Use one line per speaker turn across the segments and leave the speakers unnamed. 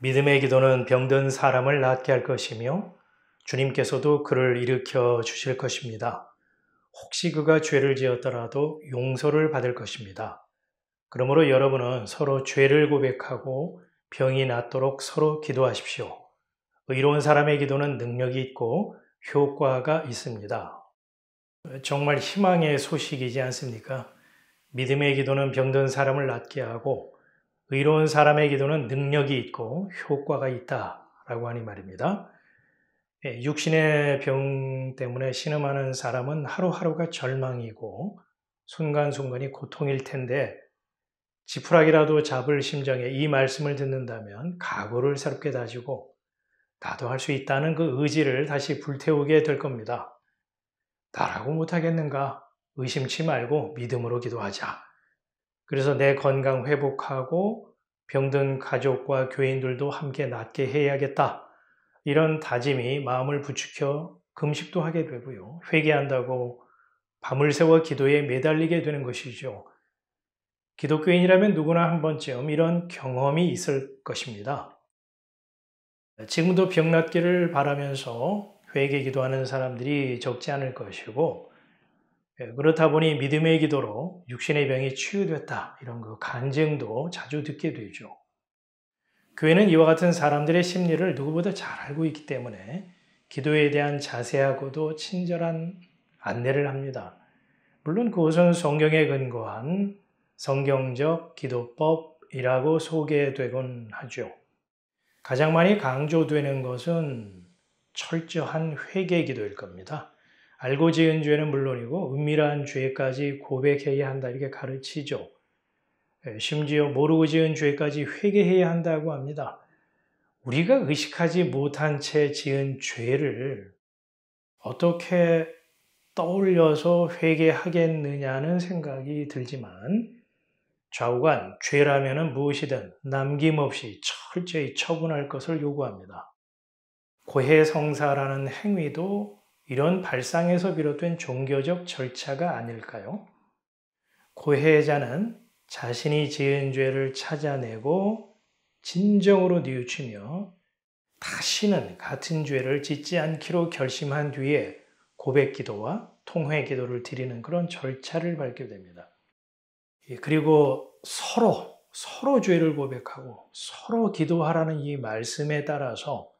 믿음의 기도는 병든 사람을 낫게 할 것이며 주님께서도 그를 일으켜 주실 것입니다. 혹시 그가 죄를 지었더라도 용서를 받을 것입니다. 그러므로 여러분은 서로 죄를 고백하고 병이 낫도록 서로 기도하십시오. 의로운 사람의 기도는 능력이 있고 효과가 있습니다. 정말 희망의 소식이지 않습니까? 믿음의 기도는 병든 사람을 낫게 하고 의로운 사람의 기도는 능력이 있고 효과가 있다라고 하니 말입니다. 육신의 병 때문에 신음하는 사람은 하루하루가 절망이고 순간순간이 고통일 텐데 지푸라기라도 잡을 심정에 이 말씀을 듣는다면 각오를 새롭게 다지고 나도 할 수 있다는 그 의지를 다시 불태우게 될 겁니다. 나라고 못하겠는가? 의심치 말고 믿음으로 기도하자. 그래서 내 건강 회복하고 병든 가족과 교인들도 함께 낫게 해야겠다. 이런 다짐이 마음을 부추겨 금식도 하게 되고요. 회개한다고 밤을 새워 기도에 매달리게 되는 것이죠. 기독교인이라면 누구나 한 번쯤 이런 경험이 있을 것입니다. 지금도 병 낫기를 바라면서 회개 기도하는 사람들이 적지 않을 것이고, 그렇다 보니 믿음의 기도로 육신의 병이 치유됐다, 이런 그 간증도 자주 듣게 되죠. 교회는 이와 같은 사람들의 심리를 누구보다 잘 알고 있기 때문에 기도에 대한 자세하고도 친절한 안내를 합니다. 물론 그것은 성경에 근거한 성경적 기도법이라고 소개되곤 하죠. 가장 많이 강조되는 것은 철저한 회개 기도일 겁니다. 알고 지은 죄는 물론이고 은밀한 죄까지 고백해야 한다 이렇게 가르치죠. 심지어 모르고 지은 죄까지 회개해야 한다고 합니다. 우리가 의식하지 못한 채 지은 죄를 어떻게 떠올려서 회개하겠느냐는 생각이 들지만 좌우간 죄라면 무엇이든 남김없이 철저히 처분할 것을 요구합니다. 고해성사라는 행위도 이런 발상에서 비롯된 종교적 절차가 아닐까요? 고해자는 자신이 지은 죄를 찾아내고 진정으로 뉘우치며 다시는 같은 죄를 짓지 않기로 결심한 뒤에 고백 기도와 통회 기도를 드리는 그런 절차를 밟게 됩니다. 그리고 서로 죄를 고백하고 서로 기도하라는 이 말씀에 따라서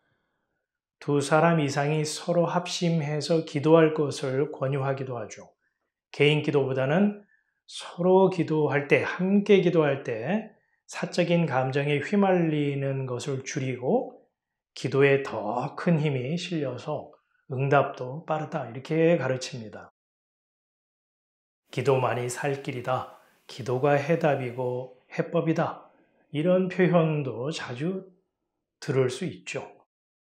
두 사람 이상이 서로 합심해서 기도할 것을 권유하기도 하죠. 개인 기도보다는 서로 기도할 때, 함께 기도할 때 사적인 감정에 휘말리는 것을 줄이고 기도에 더 큰 힘이 실려서 응답도 빠르다 이렇게 가르칩니다. 기도만이 살 길이다. 기도가 해답이고 해법이다. 이런 표현도 자주 들을 수 있죠.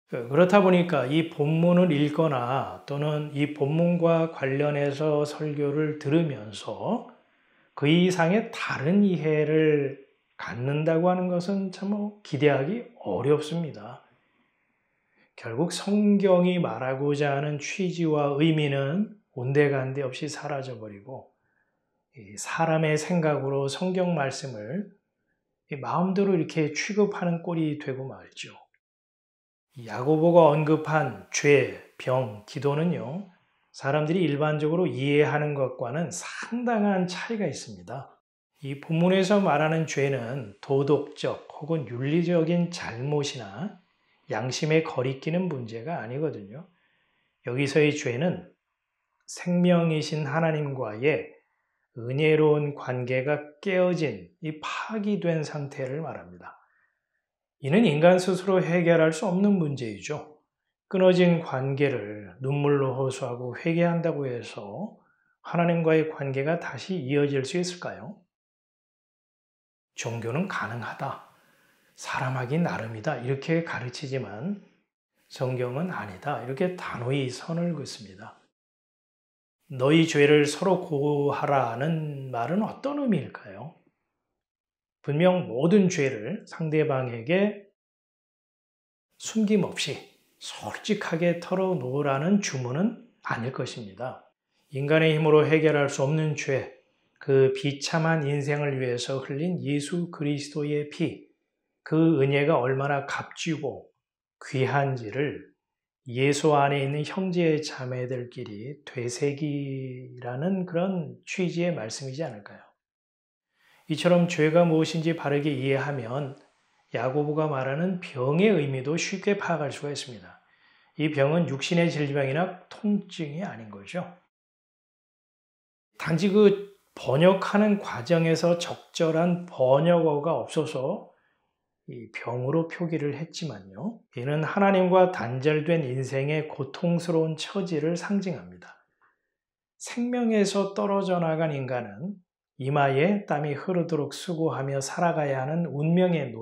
그렇다 보니까 이 본문을 읽거나 또는 이 본문과 관련해서 설교를 들으면서 그 이상의 다른 이해를 갖는다고 하는 것은 참 기대하기 어렵습니다. 결국 성경이 말하고자 하는 취지와 의미는 온데간데 없이 사라져버리고 사람의 생각으로 성경 말씀을 마음대로 이렇게 취급하는 꼴이 되고 말죠. 야고보가 언급한 죄, 병, 기도는요, 사람들이 일반적으로 이해하는 것과는 상당한 차이가 있습니다. 이 본문에서 말하는 죄는 도덕적 혹은 윤리적인 잘못이나 양심에 거리끼는 문제가 아니거든요. 여기서의 죄는 생명이신 하나님과의 은혜로운 관계가 깨어진 이 파기된 상태를 말합니다. 이는 인간 스스로 해결할 수 없는 문제이죠. 끊어진 관계를 눈물로 호소하고 회개한다고 해서 하나님과의 관계가 다시 이어질 수 있을까요? 종교는 가능하다. 사람하기 나름이다. 이렇게 가르치지만 성경은 아니다. 이렇게 단호히 선을 긋습니다. 너희 죄를 서로 고하라는 말은 어떤 의미일까요? 분명 모든 죄를 상대방에게 숨김없이 솔직하게 털어놓으라는 주문은 아닐 것입니다. 인간의 힘으로 해결할 수 없는 죄, 그 비참한 인생을 위해서 흘린 예수 그리스도의 피, 그 은혜가 얼마나 값지고 귀한지를 예수 안에 있는 형제 자매들끼리 되새기라는 그런 취지의 말씀이지 않을까요? 이처럼 죄가 무엇인지 바르게 이해하면 야고보가 말하는 병의 의미도 쉽게 파악할 수가 있습니다. 이 병은 육신의 질병이나 통증이 아닌 거죠. 단지 그 번역하는 과정에서 적절한 번역어가 없어서 이 병으로 표기를 했지만요. 이는 하나님과 단절된 인생의 고통스러운 처지를 상징합니다. 생명에서 떨어져 나간 인간은 이마에 땀이 흐르도록 수고하며 살아가야 하는 운명에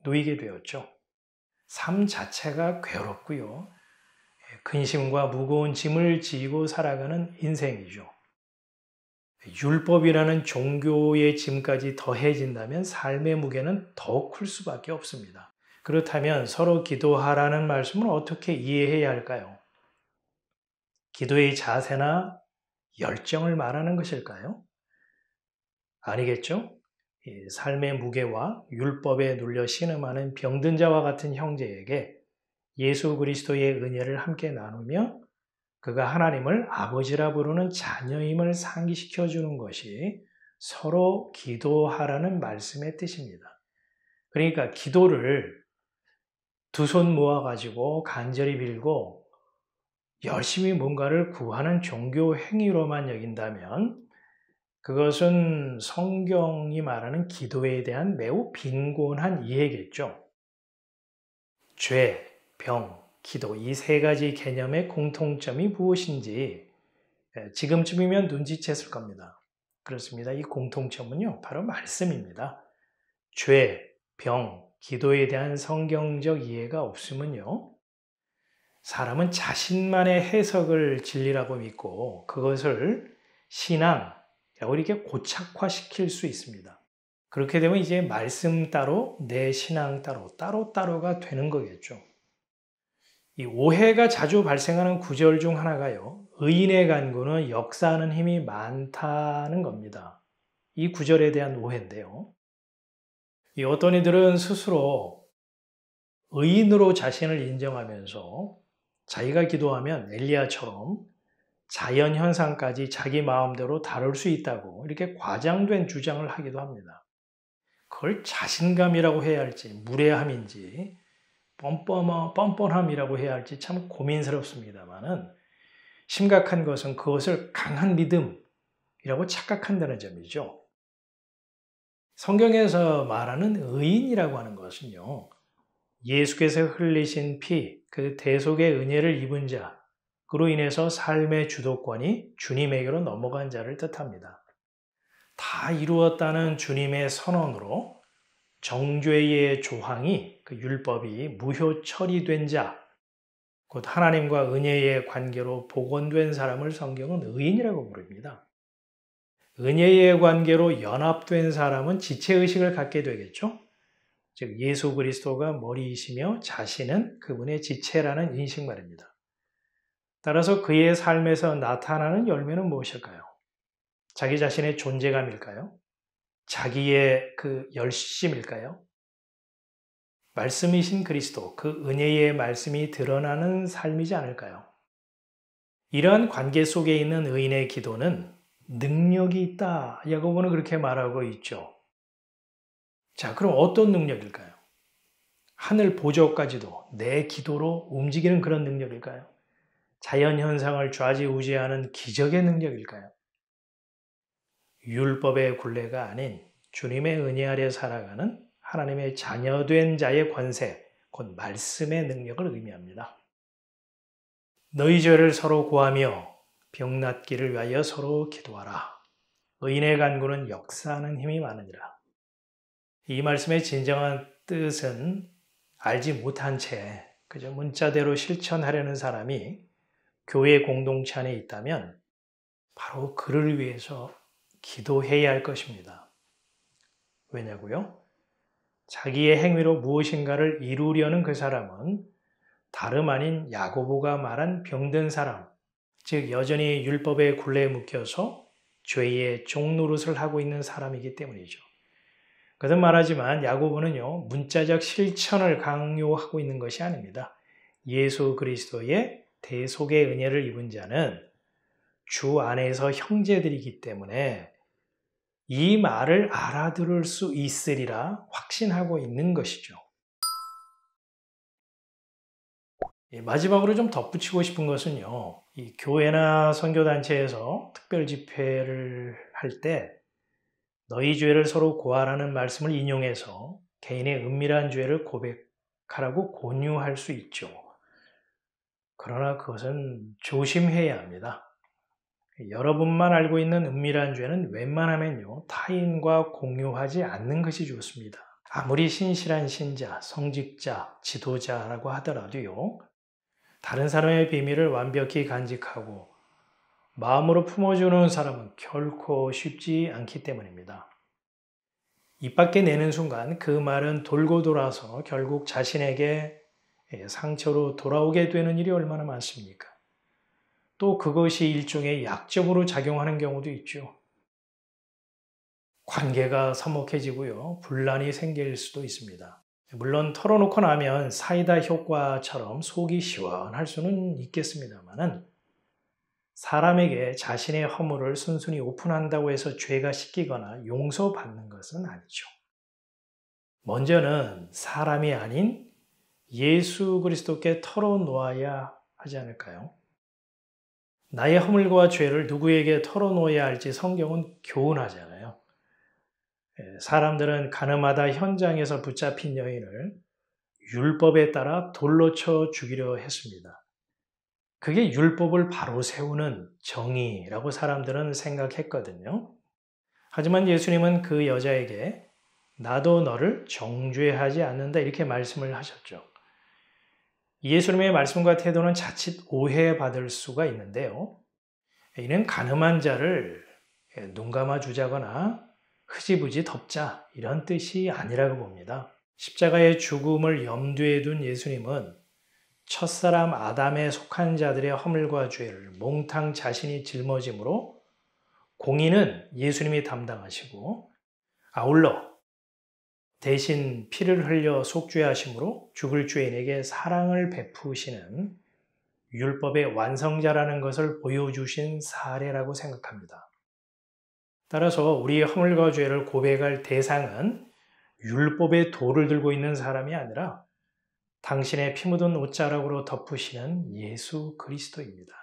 놓이게 되었죠. 삶 자체가 괴롭고요. 근심과 무거운 짐을 지고 살아가는 인생이죠. 율법이라는 종교의 짐까지 더해진다면 삶의 무게는 더 클 수밖에 없습니다. 그렇다면 서로 기도하라는 말씀을 어떻게 이해해야 할까요? 기도의 자세나 열정을 말하는 것일까요? 아니겠죠? 삶의 무게와 율법에 눌려 신음하는 병든 자와 같은 형제에게 예수 그리스도의 은혜를 함께 나누며 그가 하나님을 아버지라 부르는 자녀임을 상기시켜 주는 것이 서로 기도하라는 말씀의 뜻입니다. 그러니까 기도를 두 손 모아가지고 간절히 빌고 열심히 뭔가를 구하는 종교 행위로만 여긴다면 그것은 성경이 말하는 기도에 대한 매우 빈곤한 이해겠죠. 죄, 병, 기도 이 세 가지 개념의 공통점이 무엇인지 지금쯤이면 눈치챘을 겁니다. 그렇습니다. 이 공통점은요, 바로 말씀입니다. 죄, 병, 기도에 대한 성경적 이해가 없으면요, 사람은 자신만의 해석을 진리라고 믿고 그것을 신앙이라고 이렇게 고착화시킬 수 있습니다. 그렇게 되면 이제 말씀 따로, 내 신앙 따로, 따로따로가 되는 거겠죠. 이 오해가 자주 발생하는 구절 중 하나가요. 의인의 간구는 역사하는 힘이 많다는 겁니다. 이 구절에 대한 오해인데요. 이 어떤 이들은 스스로 의인으로 자신을 인정하면서 자기가 기도하면 엘리야처럼 자연 현상까지 자기 마음대로 다룰 수 있다고 이렇게 과장된 주장을 하기도 합니다. 그걸 자신감이라고 해야 할지 무례함인지 뻔뻔함이라고 해야 할지 참 고민스럽습니다만은 심각한 것은 그것을 강한 믿음이라고 착각한다는 점이죠. 성경에서 말하는 의인이라고 하는 것은요, 예수께서 흘리신 피, 그 대속의 은혜를 입은 자, 그로 인해서 삶의 주도권이 주님에게로 넘어간 자를 뜻합니다. 다 이루었다는 주님의 선언으로 정죄의 조항이 그 율법이 무효 처리된 자, 곧 하나님과 은혜의 관계로 복원된 사람을 성경은 의인이라고 부릅니다. 은혜의 관계로 연합된 사람은 지체의식을 갖게 되겠죠. 즉 예수 그리스도가 머리이시며 자신은 그분의 지체라는 인식 말입니다. 따라서 그의 삶에서 나타나는 열매는 무엇일까요? 자기 자신의 존재감일까요? 자기의 그 열심일까요? 말씀이신 그리스도, 그 은혜의 말씀이 드러나는 삶이지 않을까요? 이러한 관계 속에 있는 의인의 기도는 능력이 있다. 야고보는 그렇게 말하고 있죠. 자, 그럼 어떤 능력일까요? 하늘 보좌까지도 내 기도로 움직이는 그런 능력일까요? 자연 현상을 좌지우지하는 기적의 능력일까요? 율법의 굴레가 아닌 주님의 은혜 아래 살아가는 하나님의 자녀된 자의 권세, 곧 말씀의 능력을 의미합니다. 너희 죄를 서로 고하며 병 낫기를 위하여 서로 기도하라. 의인의 간구는 역사하는 힘이 많으니라. 이 말씀의 진정한 뜻은 알지 못한 채 그저 문자대로 실천하려는 사람이 교회 공동체 안에 있다면 바로 그를 위해서 기도해야 할 것입니다. 왜냐고요? 자기의 행위로 무엇인가를 이루려는 그 사람은 다름 아닌 야고보가 말한 병든 사람, 즉 여전히 율법의 굴레에 묶여서 죄의 종노릇을 하고 있는 사람이기 때문이죠. 거듭 말하지만 야고보는요, 문자적 실천을 강요하고 있는 것이 아닙니다. 예수 그리스도의 대속의 은혜를 입은 자는 주 안에서 형제들이기 때문에 이 말을 알아들을 수 있으리라 확신하고 있는 것이죠. 마지막으로 좀 덧붙이고 싶은 것은요, 이 교회나 선교단체에서 특별 집회를 할 때 너희 죄를 서로 고하라는 말씀을 인용해서 개인의 은밀한 죄를 고백하라고 권유할 수 있죠. 그러나 그것은 조심해야 합니다. 여러분만 알고 있는 은밀한 죄는 웬만하면요, 타인과 공유하지 않는 것이 좋습니다. 아무리 신실한 신자, 성직자, 지도자라고 하더라도요, 다른 사람의 비밀을 완벽히 간직하고 마음으로 품어주는 사람은 결코 쉽지 않기 때문입니다. 입 밖에 내는 순간 그 말은 돌고 돌아서 결국 자신에게 상처로 돌아오게 되는 일이 얼마나 많습니까? 또 그것이 일종의 약점으로 작용하는 경우도 있죠. 관계가 서먹해지고요, 분란이 생길 수도 있습니다. 물론 털어놓고 나면 사이다 효과처럼 속이 시원할 수는 있겠습니다만은 사람에게 자신의 허물을 순순히 오픈한다고 해서 죄가 씻기거나 용서받는 것은 아니죠. 먼저는 사람이 아닌 예수 그리스도께 털어놓아야 하지 않을까요? 나의 허물과 죄를 누구에게 털어놓아야 할지 성경은 교훈하잖아요. 사람들은 가늠하다 현장에서 붙잡힌 여인을 율법에 따라 돌로 쳐 죽이려 했습니다. 그게 율법을 바로 세우는 정의라고 사람들은 생각했거든요. 하지만 예수님은 그 여자에게 나도 너를 정죄하지 않는다 이렇게 말씀을 하셨죠. 예수님의 말씀과 태도는 자칫 오해받을 수가 있는데요. 이는 가늠한 자를 눈 감아 주자거나 흐지부지 덮자 이런 뜻이 아니라고 봅니다. 십자가의 죽음을 염두에 둔 예수님은 첫사람 아담에 속한 자들의 허물과 죄를 몽탕 자신이 짊어짐으로 공의는 예수님이 담당하시고 아울러 대신 피를 흘려 속죄하심으로 죽을 죄인에게 사랑을 베푸시는 율법의 완성자라는 것을 보여주신 사례라고 생각합니다. 따라서 우리의 허물과 죄를 고백할 대상은 율법의 돌을 들고 있는 사람이 아니라 당신의 피 묻은 옷자락으로 덮으시는 예수 그리스도입니다.